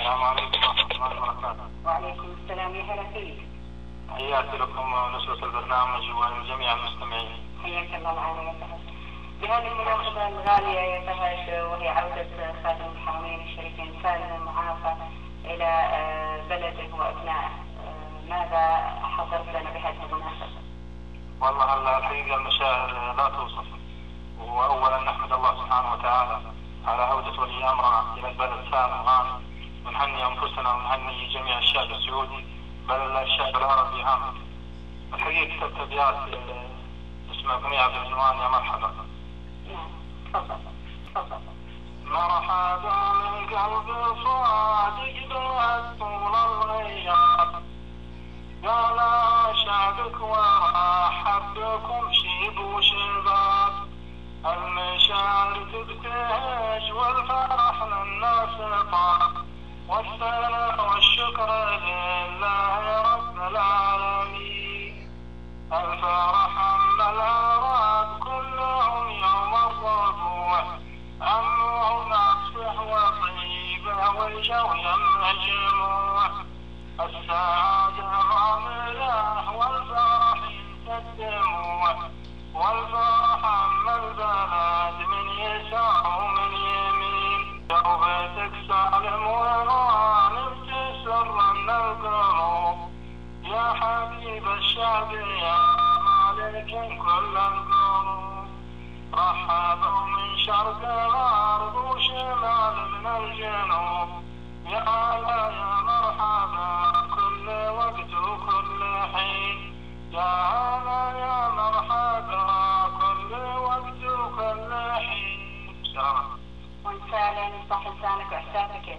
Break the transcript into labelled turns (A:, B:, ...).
A: السلام عليكم ورحمة الله وبركاته.
B: وعليكم السلام، يا هلا فيك.
A: حياك لكم نشرة البرنامج وجميع المستمعين.
B: حياك الله معنا يا فهد. بهذه المناسبة الغالية يا فهد، وهي عودة خادم الحرمين الشريفين سالما معافى إلى بلده وأبنائه، ماذا حضرت لنا بهذه المناسبة؟
A: والله الحقيقة المشاعر لا توصف. وأولا نحمد الله سبحانه وتعالى على عودة ولي أمرنا إلى البلد سالم غانم، ونهني أنفسنا ونهني جميع الشعب السعودي بل الشعب العربي عامة. الحقيقة كتبت أبيات اسمها أغنية بعنوان يا مرحبا.
B: تفضل تفضل.
A: مرحبا من قلب صادق بعد طول الغياب، قال شعبك ورحب بكم شيب وشباب، المشاعر تبتهج والفرح للناس طاب، والثناء والشكر لله رب العالمين. الفرح أما الأعراب كلهم يوم الربوع، عمهم أصبح وطيبة والجو مجموع، السعادة غامرة والفرح ينسى الدموع، والفرح أما البلد من يسار ومن يمين، توبتك سالم وغانم تسر من القلوب، يا حبيب الشعب يا مالك كل القلوب. رحبوا من شرق الأرض وشمال من الجنوب، يا هلا يا مرحبا كل وقت وكل حين، يا هلا يا مرحبا كل وقت وكل حين.
B: وانت لين صح لسانك واحساسك يا